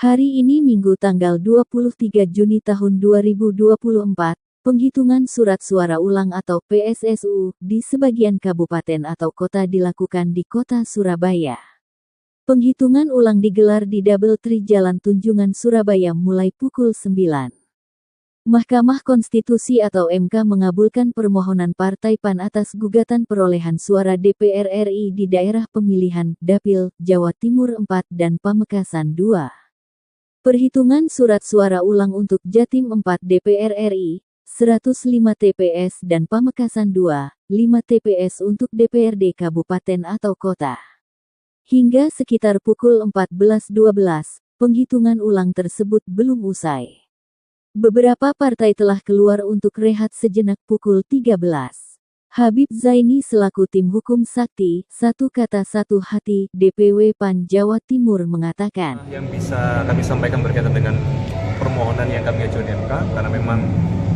Hari ini Minggu tanggal 23 Juni tahun 2024, penghitungan surat suara ulang atau PSSU di sebagian kabupaten atau kota dilakukan di kota Surabaya. Penghitungan ulang digelar di Double Tree Jalan Tunjungan Surabaya mulai pukul 9. Mahkamah Konstitusi atau MK mengabulkan permohonan Partai PAN atas gugatan perolehan suara DPR RI di daerah pemilihan Dapil, Jawa Timur 4 dan Pamekasan 2. Perhitungan surat suara ulang untuk Jatim 4 DPR RI, 105 TPS dan Pamekasan 2, 5 TPS untuk DPRD Kabupaten atau Kota. Hingga sekitar pukul 14.12, penghitungan ulang tersebut belum usai. Beberapa partai telah keluar untuk rehat sejenak pukul 13. Habib Zaini selaku tim hukum Sakti, satu kata satu hati, DPW PAN Jawa Timur mengatakan. Yang bisa kami sampaikan berkaitan dengan permohonan yang kami ajukan MK, karena memang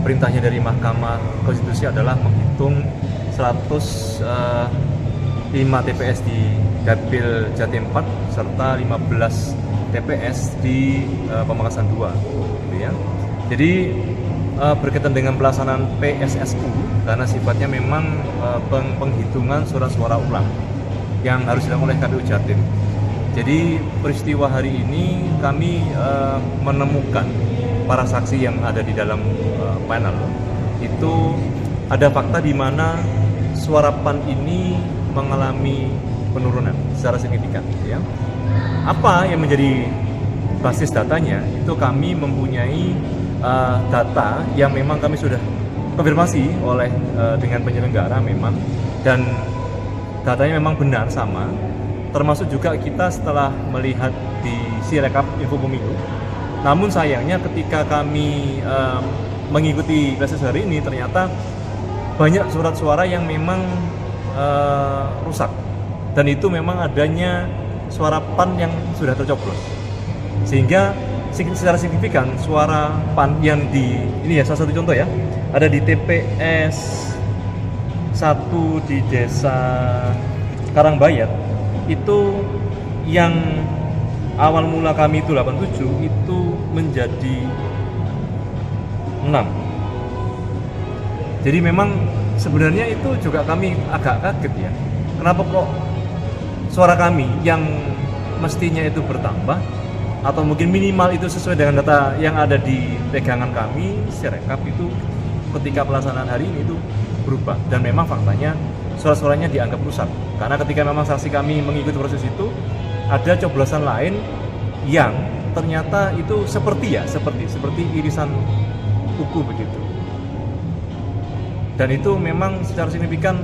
perintahnya dari Mahkamah Konstitusi adalah menghitung 105 TPS di Dapil Jatim 4 serta 15 TPS di Pamekasan 2, gitu ya. Jadi berkaitan dengan pelaksanaan PSSU karena sifatnya memang penghitungan surat suara ulang yang harus dilakukan oleh KPU Jatim. Jadi peristiwa hari ini kami menemukan para saksi yang ada di dalam panel itu ada fakta di mana suara PAN ini mengalami penurunan secara signifikan. Ya. Apa yang menjadi basis datanya itu kami mempunyai data yang memang kami sudah konfirmasi oleh dengan penyelenggara memang, dan datanya memang benar sama, termasuk juga kita setelah melihat di Sirekap Info Pemilu. Namun sayangnya ketika kami mengikuti proses hari ini ternyata banyak surat suara yang memang rusak, dan itu memang adanya suara PAN yang sudah tercoblos, sehingga secara signifikan suara PAN yang di ini ya salah satu contoh ya, ada di TPS 1 di Desa Karangbayat itu yang awal mula kami itu 87 itu menjadi 6. Jadi memang sebenarnya itu juga kami agak kaget ya, kenapa kok suara kami yang mestinya itu bertambah atau mungkin minimal itu sesuai dengan data yang ada di pegangan kami Sirekap itu ketika pelaksanaan hari ini itu berubah, dan memang faktanya suara-suaranya dianggap rusak karena ketika memang saksi kami mengikuti proses itu ada coblosan lain yang ternyata itu seperti irisan kuku begitu, dan itu memang secara signifikan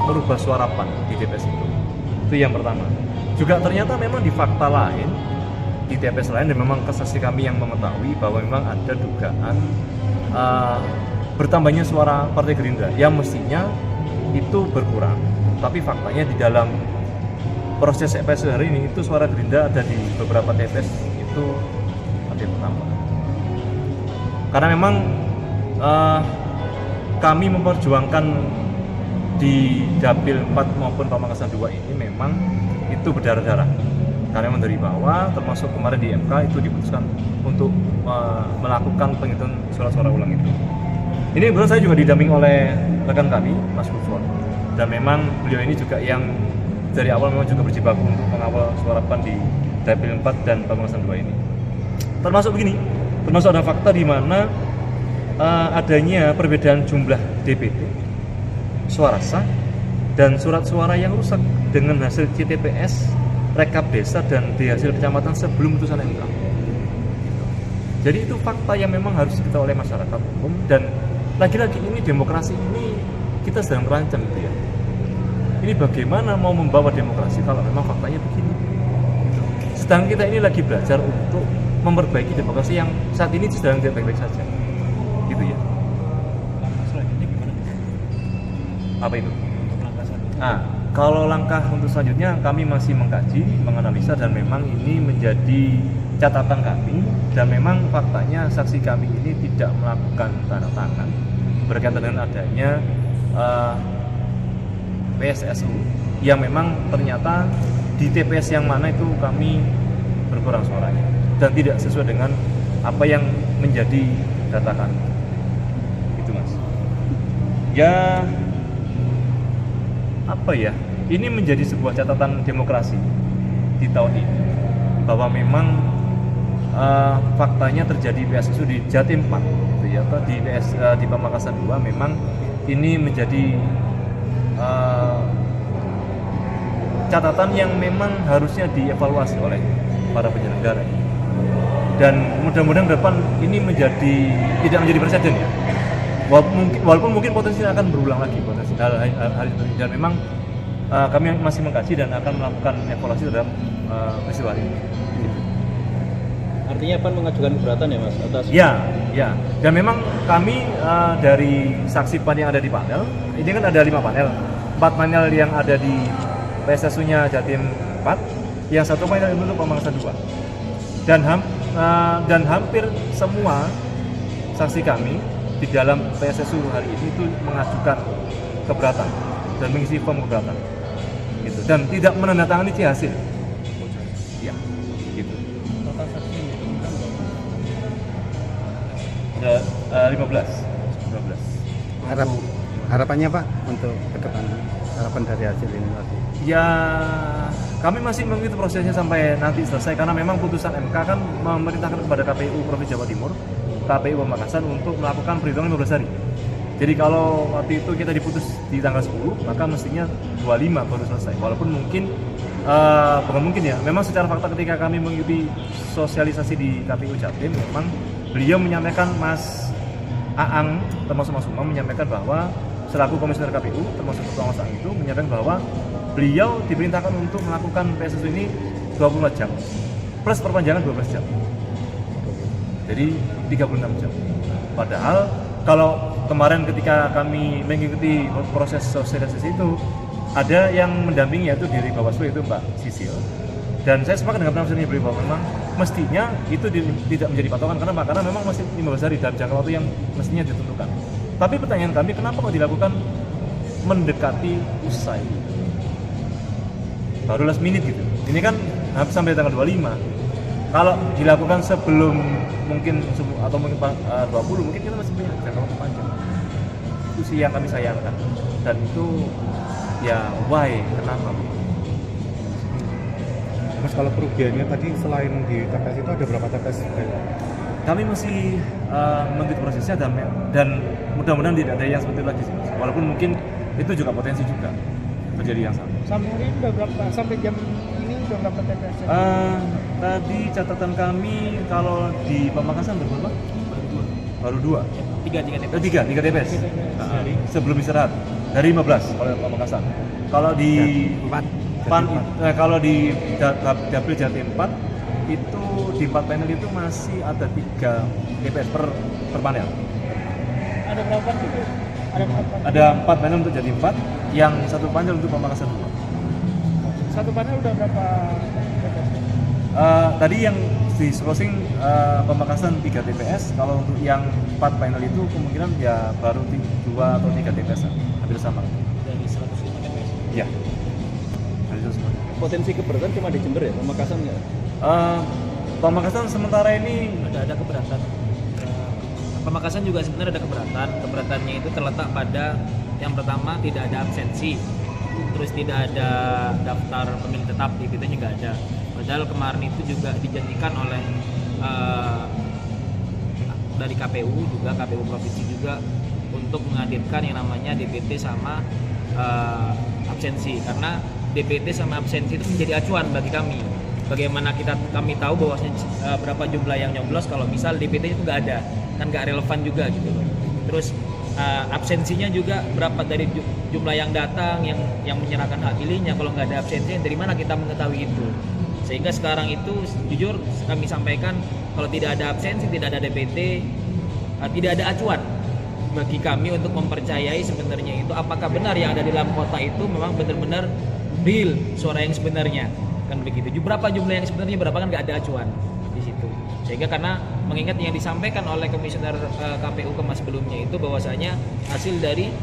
merubah suara PAN di TPS itu yang pertama. Juga ternyata memang di fakta lain, di TPS lain, dan memang saksi kami yang mengetahui bahwa memang ada dugaan bertambahnya suara Partai Gerindra yang mestinya itu berkurang. Tapi faktanya di dalam proses PSSU hari ini itu suara Gerindra ada di beberapa TPS itu ada bertambah. Karena memang kami memperjuangkan di Dapil 4 maupun Pamekasan 2 ini memang itu berdarah-darah, karena memang dari bawah, termasuk kemarin di MK itu diputuskan untuk melakukan penghitungan suara-suara ulang itu. Ini benar saya juga didampingi oleh rekan kami, Mas Gufron, dan memang beliau ini juga yang dari awal memang juga berjibaku untuk mengawal suara PAN di Dapil 4 dan Pamekasan 2 ini. Termasuk begini, termasuk ada fakta di mana adanya perbedaan jumlah DPT, suara sah, dan surat suara yang rusak dengan hasil CTPS, rekap desa, dan di hasil kecamatan sebelum putusan MK. Jadi itu fakta yang memang harus diketahui oleh masyarakat umum, dan lagi-lagi ini demokrasi ini kita sedang terancam gitu ya. Ini bagaimana mau membawa demokrasi kalau memang faktanya begini. Sedang kita ini lagi belajar untuk memperbaiki demokrasi yang saat ini sedang tidak baik-baik saja. Gitu ya. Selanjutnya gimana? Apa itu? Kalau langkah untuk selanjutnya kami masih mengkaji, menganalisa, dan memang ini menjadi catatan kami, dan memang faktanya saksi kami ini tidak melakukan tanda tangan berkaitan dengan adanya PSSU yang memang ternyata di TPS yang mana itu kami berkurang suaranya dan tidak sesuai dengan apa yang menjadi data kami. Itu Mas. Ya apa ya? Ini menjadi sebuah catatan demokrasi di tahun ini bahwa memang faktanya terjadi PSSU di Jatim 4 gitu ya, atau di Pamekasan 2 memang ini menjadi catatan yang memang harusnya dievaluasi oleh para penyelenggara. Dan mudah-mudahan ke depan ini tidak menjadi presiden ya. Walaupun mungkin potensi akan berulang lagi potensi hal itu, dan memang kami masih mengkaji dan akan melakukan evaluasi terhadap peristiwa ini. Artinya PAN mengajukan keberatan ya Mas atas? Ya. Dan memang kami dari saksi PAN yang ada di panel, ini kan ada 5 panel, 4 panel yang ada di PSSU-nya Jatim 4, yang 1 panel untuk Pamekasan 2. Dan hampir semua saksi kami di dalam PSSU hari ini itu mengajukan keberatan dan mengisi form keberatan, gitu. Dan tidak menandatangani C hasil. Ya, gitu. Total saksi yang ditemukan Ada 15. Harapannya Pak untuk ke depan, harapan dari hasil ini tadi. Ya, kami masih mengikuti prosesnya sampai nanti selesai karena memang putusan MK kan memerintahkan kepada KPU Provinsi Jawa Timur, KPU Pamekasan untuk melakukan perhitungan 15 hari. Jadi kalau waktu itu kita diputus di tanggal 10, maka mestinya 25 baru selesai. Walaupun mungkin bukan mungkin ya, memang secara fakta ketika kami mengikuti sosialisasi di KPU Jatim, memang beliau menyampaikan, Mas Aang termasuk Mas Umam menyampaikan bahwa selaku komisioner KPU termasuk Ketua Mas Aang itu menyampaikan bahwa beliau diperintahkan untuk melakukan PSSU ini 24 jam plus perpanjangan 12 jam, jadi 36 jam. Padahal kalau kemarin ketika kami mengikuti proses sosialisasi itu ada yang mendampingi, yaitu dari Bawaslu, itu Mbak Sisil, dan saya sepakat dengan penafsiran beliau bahwa memang mestinya itu tidak menjadi patokan karena memang masih 15 hari dalam jangka waktu yang mestinya ditentukan. Tapi pertanyaan kami, kenapa kok dilakukan mendekati usai, baru last minute gitu? Ini kan habis sampai tanggal 25. Kalau dilakukan sebelum mungkin atau mungkin 20, mungkin kita masih punya jangka waktu panjang. Itu sih yang kami sayangkan. Dan itu ya why, kenapa? Mas, kalau kerugiannya tadi selain di TPS itu ada berapa TPS? Kami masih mengikuti prosesnya dan mudah-mudahan tidak ada yang seperti itu lagi sih. Walaupun mungkin itu juga potensi juga terjadi yang sama. Sampai hari ini udah berapa? Sampai jam ini udah berapa TPS? Tadi catatan kami kalau di Pamekasan berapa? Baru 2. 3 TPS. Sebelum istirahat dari 15 kalau Pamekasan. Kalau di kalau di Dapil Jatim 4 itu di 4 panel itu masih ada 3 TPS per panel. Ada berapa sih? Ada 4 panel untuk Jatim 4, yang 1 panel untuk Pamekasan 2. Satu panel udah berapa TPS? Tadi yang di closing Pamekasan 3 TPS, kalau untuk yang 4 panel itu kemungkinan ya baru 2 atau 3 TPS, hampir sama. dari 105 TPS. Iya. Dari 105. Potensi keberatan cuma di Jember ya, Pamekasan nggak? Pamekasan sementara ini ada keberatan. Pamekasan juga sebenarnya ada keberatan. Keberatannya itu terletak pada yang pertama tidak ada absensi, terus tidak ada daftar pemilih tetap, itu juga ada. Padahal kemarin itu juga dijanjikan oleh dari KPU juga, KPU provinsi juga untuk menghadirkan yang namanya DPT sama absensi, karena DPT sama absensi itu menjadi acuan bagi kami. Bagaimana kami tahu bahwasanya berapa jumlah yang nyoblos kalau misal DPT itu nggak ada, kan nggak relevan juga gitu. Terus absensinya juga berapa dari jumlah yang datang yang menyerahkan hak pilihnya, kalau nggak ada absensi dari mana kita mengetahui itu? Sehingga sekarang itu jujur kami sampaikan, kalau tidak ada absensi, tidak ada DPT, tidak ada acuan bagi kami untuk mempercayai sebenarnya itu apakah benar yang ada di dalam kota itu memang benar-benar real suara yang sebenarnya, kan begitu. Berapa jumlah yang sebenarnya, berapa, kan nggak ada acuan di situ. Sehingga karena mengingat yang disampaikan oleh komisioner KPU Kemas sebelumnya itu bahwasanya hasil dari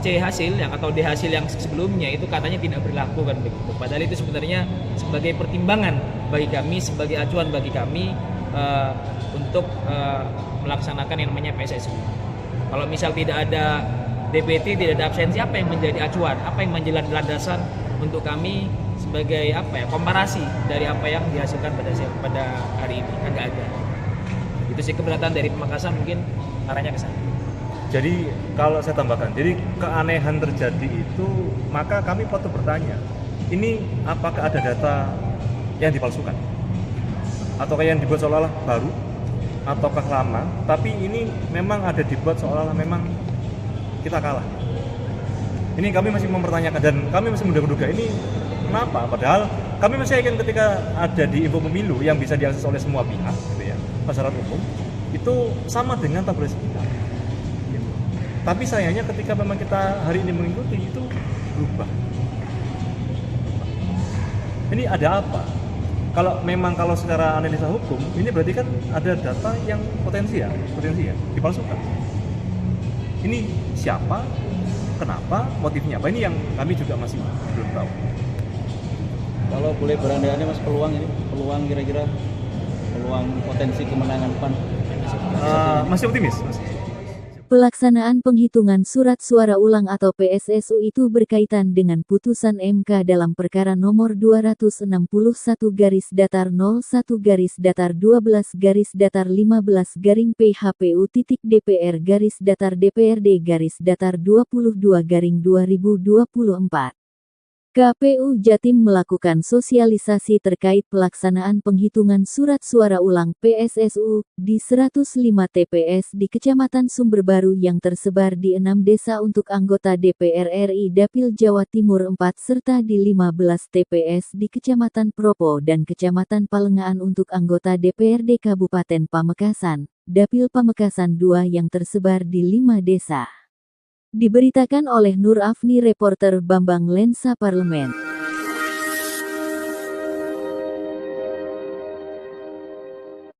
C hasil yang atau D hasil yang sebelumnya itu katanya tidak berlaku kan begitu. Padahal itu sebenarnya sebagai pertimbangan bagi kami, sebagai acuan bagi kami untuk melaksanakan yang namanya PSSU. Kalau misal tidak ada DPT, tidak ada absensi, apa yang menjadi acuan? Apa yang menjadi landasan untuk kami sebagai komparasi dari apa yang dihasilkan pada hari ini? Kan nggak ada. Itu sih keberatan dari Pamekasan, mungkin arahnya ke sana. Jadi kalau saya tambahkan, jadi keanehan terjadi itu, maka kami patut bertanya, ini apakah ada data yang dipalsukan? Ataukah yang dibuat seolah-olah baru? Ataukah lama? Tapi ini memang ada dibuat seolah-olah memang kita kalah. Ini kami masih mempertanyakan dan kami masih menduga-duga ini kenapa? Padahal kami masih yakin ketika ada di info pemilu yang bisa diakses oleh semua pihak, gitu ya, masyarakat umum, itu sama dengan tabulasi kita. Tapi sayangnya ketika memang kita hari ini mengikuti itu berubah. Ini ada apa? Kalau secara analisa hukum, ini berarti kan ada data yang potensial dipalsukan. Ini siapa? Kenapa? Motifnya apa? Ini yang kami juga masih belum tahu. Kalau boleh berandai-andai Mas, peluang kira-kira peluang potensi kemenangan PAN Masih optimis. Pelaksanaan penghitungan surat suara ulang atau PSSU itu berkaitan dengan putusan MK dalam perkara nomor 261-12-DPR-DPRD-22-DPR-22-22/2024. KPU Jatim melakukan sosialisasi terkait pelaksanaan penghitungan surat suara ulang PSSU di 105 TPS di Kecamatan Sumberbaru yang tersebar di 6 desa untuk anggota DPR RI Dapil Jawa Timur 4 serta di 15 TPS di Kecamatan Propo dan Kecamatan Palengaan untuk anggota DPRD Kabupaten Pamekasan, Dapil Pamekasan 2 yang tersebar di 5 desa. Diberitakan oleh Nur Afni, reporter Bambang Lensa Parlemen.